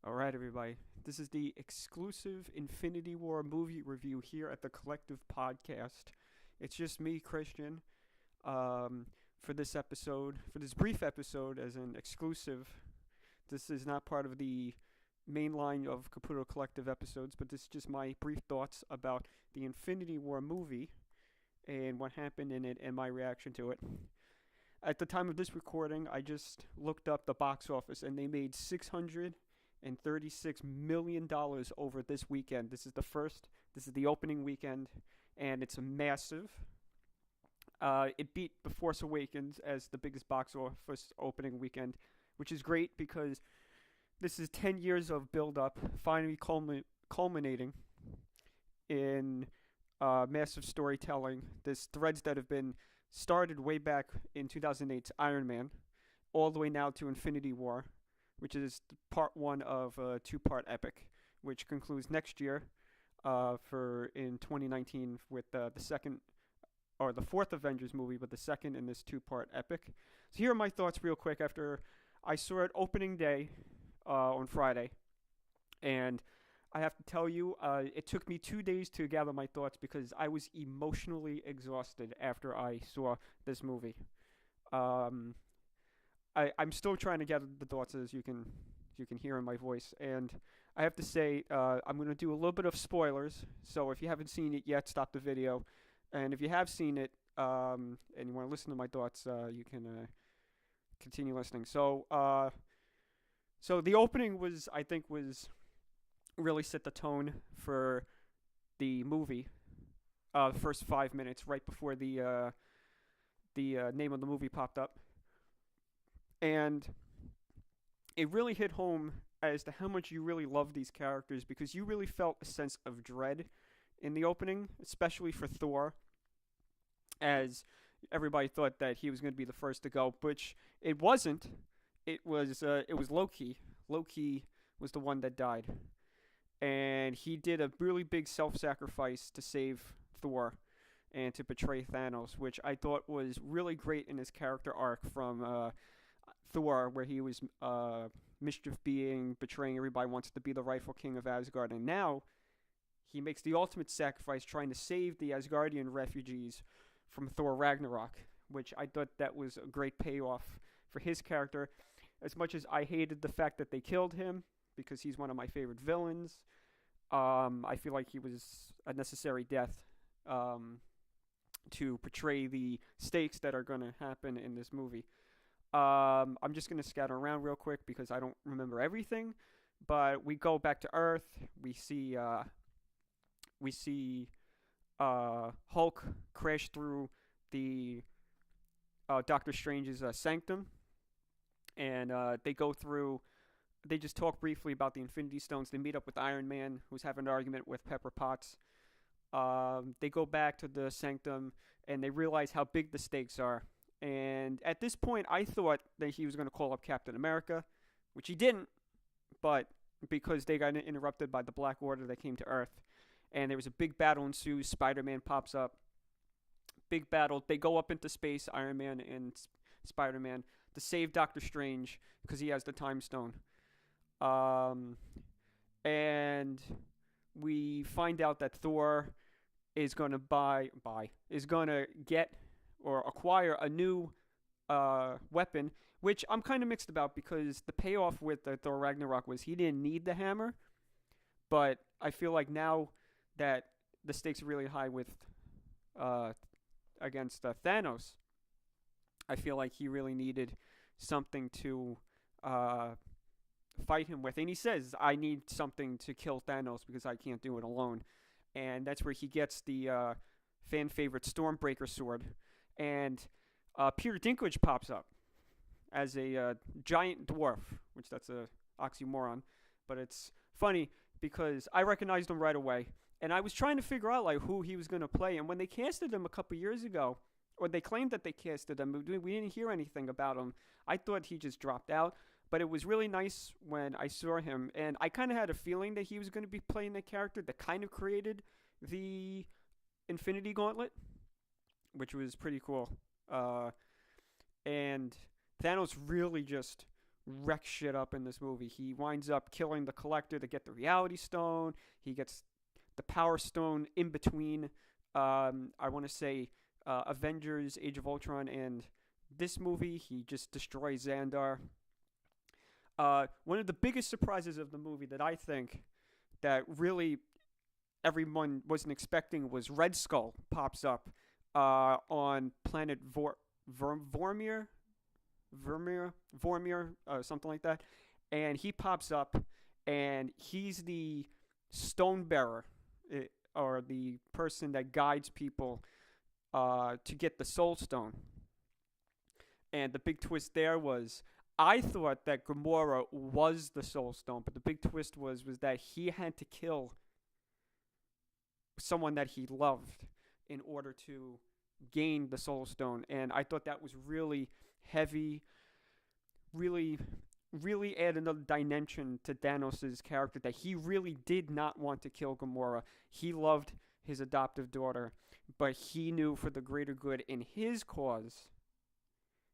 All right, everybody. This is the exclusive Infinity War movie review here at the Collective Podcast. It's just me, Christian, for this episode, for this brief episode as an exclusive. This is not part of the main line of Caputo Collective episodes, but this is just my brief thoughts about the Infinity War movie and what happened in it and my reaction to it. At the time of this recording, I just looked up the box office and they made $636 million over this weekend. This is the opening weekend, and it's massive. It beat The Force Awakens as the biggest box office opening weekend, which is great because this is 10 years of build-up, finally culminating in massive storytelling. There's threads that have been started way back in 2008's Iron Man, all the way now to Infinity War, which is part one of a two-part epic, which concludes next year in 2019 with the second or the fourth Avengers movie, but the second in this two-part epic. So here are my thoughts real quick after I saw it opening day on Friday. And I have to tell you, it took me 2 days to gather my thoughts because I was emotionally exhausted after I saw this movie. I'm still trying to gather the thoughts, as you can hear in my voice, and I have to say I'm going to do a little bit of spoilers. So if you haven't seen it yet, stop the video, and if you have seen it and you want to listen to my thoughts, you can continue listening. So the opening was really set the tone for the movie. The first 5 minutes, right before the name of the movie popped up. And it really hit home as to how much you really love these characters, because you really felt a sense of dread in the opening, especially for Thor, as everybody thought that he was going to be the first to go, which it wasn't. It was Loki. Loki was the one that died, and he did a really big self-sacrifice to save Thor and to betray Thanos, which I thought was really great in his character arc from Thor, where he was mischief being, betraying everybody, wants to be the rightful king of Asgard, and now he makes the ultimate sacrifice trying to save the Asgardian refugees from Thor Ragnarok, which I thought that was a great payoff for his character. As much as I hated the fact that they killed him, because he's one of my favorite villains, I feel like he was a necessary death to portray the stakes that are going to happen in this movie. I'm just going to scatter around real quick because I don't remember everything, but we go back to Earth. We see Hulk crash through the Doctor Strange's sanctum, and they just talk briefly about the Infinity Stones. They meet up with Iron Man, who's having an argument with Pepper Potts. They go back to the sanctum, and they realize how big the stakes are. And at this point, I thought that he was going to call up Captain America, which he didn't, but because they got interrupted by the Black Order, they came to Earth, and there was a big battle ensues. SpiderMan pops up. Big battle. They go up into space, Iron Man and SpiderMan, to save Doctor Strange because he has the Time Stone. And we find out that Thor is going to get or acquire a new weapon, which I'm kind of mixed about, because the payoff with the Thor Ragnarok was he didn't need the hammer, but I feel like now that the stakes are really high with against Thanos, I feel like he really needed something to fight him with, and he says, I need something to kill Thanos because I can't do it alone, and that's where he gets the fan favorite Stormbreaker sword. And Peter Dinklage pops up as a giant dwarf, which that's a oxymoron, but it's funny because I recognized him right away, and I was trying to figure out like who he was going to play. And when they casted him a couple years ago, or they claimed that they casted him, we didn't hear anything about him. I thought he just dropped out, but it was really nice when I saw him, and I kind of had a feeling that he was going to be playing the character that kind of created the Infinity Gauntlet, which was pretty cool. And Thanos really just wrecks shit up in this movie. He winds up killing the Collector to get the Reality Stone. He gets the Power Stone in between, I want to say, Avengers, Age of Ultron, and this movie. He just destroys Xandar. One of the biggest surprises of the movie that I think that really everyone wasn't expecting was Red Skull pops up on planet Vormir, something like that. And he pops up, and he's the stone bearer, or the person that guides people to get the Soul Stone. And the big twist there was, I thought that Gamora was the Soul Stone, but the big twist was that he had to kill someone that he loved in order to gain the Soul Stone. And I thought that was really heavy, really add another dimension to Thanos' character, that he really did not want to kill Gamora. He loved his adoptive daughter, but he knew for the greater good in his cause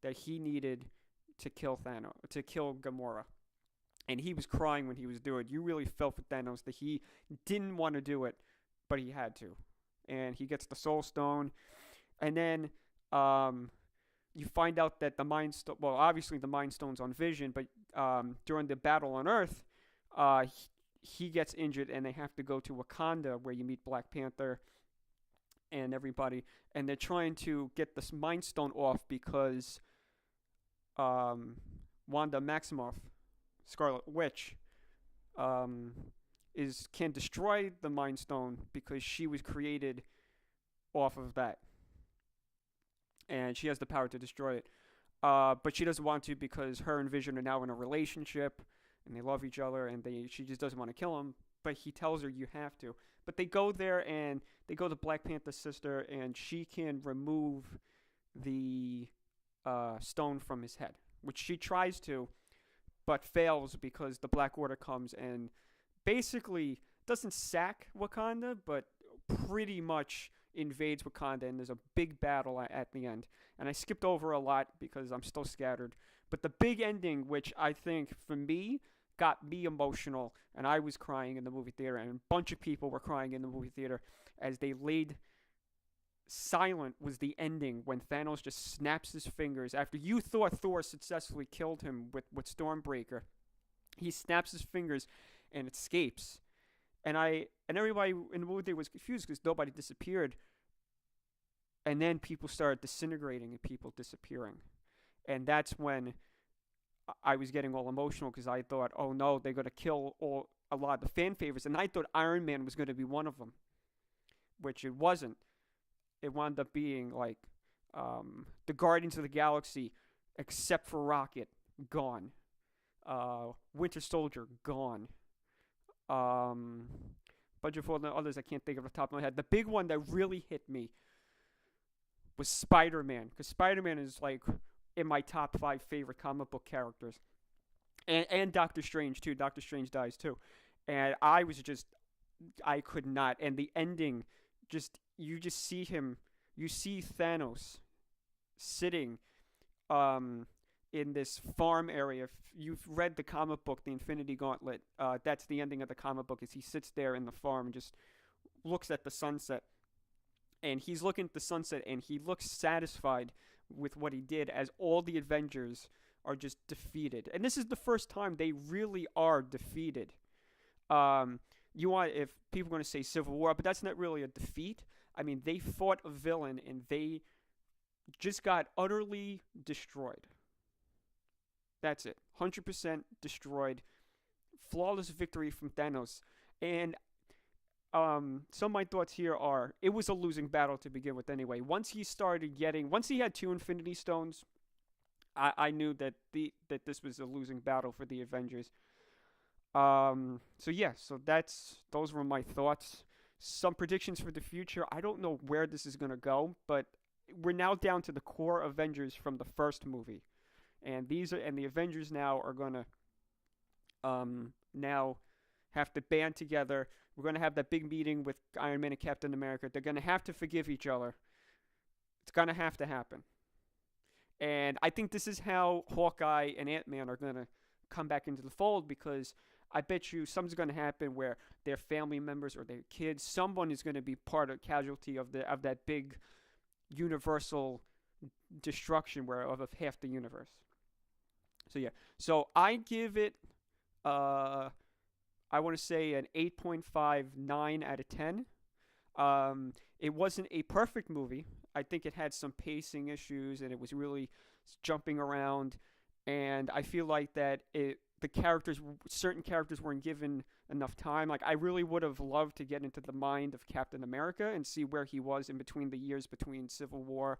that he needed to kill Gamora. And he was crying when he was doing it. You really felt for Thanos that he didn't want to do it, but he had to. And he gets the Soul Stone. And then you find out that the Mind Stone, well, obviously the Mind Stone's on Vision, but during the battle on Earth, he gets injured, and they have to go to Wakanda, where you meet Black Panther and everybody. And they're trying to get this Mind Stone off because Wanda Maximoff, Scarlet Witch, can destroy the Mind Stone because she was created off of that, and she has the power to destroy it. But she doesn't want to because her and Vision are now in a relationship, and they love each other, and she just doesn't want to kill him. But he tells her, you have to. But they go there, and they go to Black Panther's sister, and she can remove the stone from his head, which she tries to, but fails because the Black Order comes and basically doesn't sack Wakanda, but pretty much invades Wakanda, and there's a big battle at the end. And I skipped over a lot because I'm still scattered. But the big ending, which I think for me got me emotional, and I was crying in the movie theater, and a bunch of people were crying in the movie theater as they laid silent, was the ending when Thanos just snaps his fingers after you thought Thor successfully killed him with Stormbreaker. He snaps his fingers and escapes. And everybody in the movie theater was confused because nobody disappeared. And then people started disintegrating and people disappearing. And that's when I was getting all emotional because I thought, oh no, they're going to kill a lot of the fan favorites. And I thought Iron Man was going to be one of them, which it wasn't. It wound up being like the Guardians of the Galaxy, except for Rocket, gone. Winter Soldier, gone. Bunch of others I can't think of off the top of my head. The big one that really hit me was Spider-Man, because Spider-Man is like in my top 5 favorite comic book characters, and Doctor Strange too. Doctor Strange dies too, and I could not. And the ending, you see Thanos sitting in this farm area. If you've read the comic book, The Infinity Gauntlet, that's the ending of the comic book, is he sits there in the farm and just looks at the sunset. And he's looking at the sunset, and he looks satisfied with what he did, as all the Avengers are just defeated. And this is the first time they really are defeated. If people are going to say Civil War, but that's not really a defeat. I mean, they fought a villain, and they just got utterly destroyed. That's it. 100% destroyed. Flawless victory from Thanos. And some of my thoughts here are, it was a losing battle to begin with anyway. Once he had 2 Infinity Stones, I knew that this was a losing battle for the Avengers. So those were my thoughts. Some predictions for the future. I don't know where this is going to go, but we're now down to the core Avengers from the first movie. And the Avengers now are going to now have to band together. We're going to have that big meeting with Iron Man and Captain America. They're going to have to forgive each other. It's going to have to happen. And I think this is how Hawkeye and Ant-Man are going to come back into the fold, because I bet you something's going to happen where their family members or their kids, someone is going to be part of casualty of that big universal destruction where of half the universe. So yeah, so I give it I want to say an 8.59 out of 10. It wasn't a perfect movie. I think it had some pacing issues and it was really jumping around. And I feel like that certain characters weren't given enough time. Like, I really would have loved to get into the mind of Captain America and see where he was in between the years between Civil War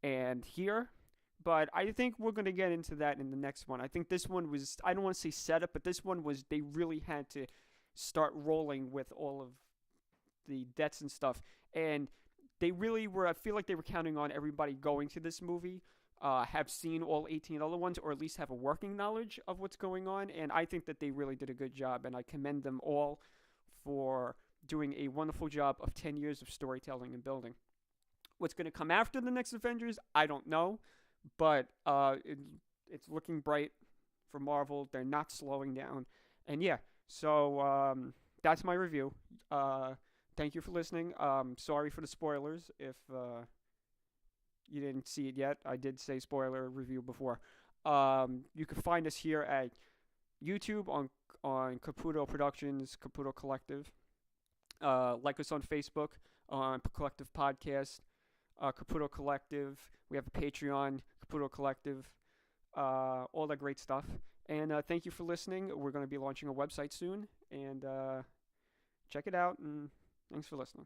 and here. But I think we're going to get into that in the next one. I think this one was, I don't want to say setup, but this one was, they really had to start rolling with all of the deaths and stuff. And they really were, I feel like they were counting on everybody going to this movie, have seen all 18 other ones, or at least have a working knowledge of what's going on. And I think that they really did a good job, and I commend them all for doing a wonderful job of 10 years of storytelling and building. What's going to come after the next Avengers, I don't know. But it's looking bright for Marvel. They're not slowing down. And yeah, so that's my review. Thank you for listening. Sorry for the spoilers if you didn't see it yet. I did say spoiler review before. You can find us here at YouTube on Caputo Productions, Caputo Collective. Like us on Facebook on Collective Podcast, Caputo Collective. We have a Patreon, Caputo Collective, all that great stuff. And thank you for listening. We're going to be launching a website soon. And check it out. And thanks for listening.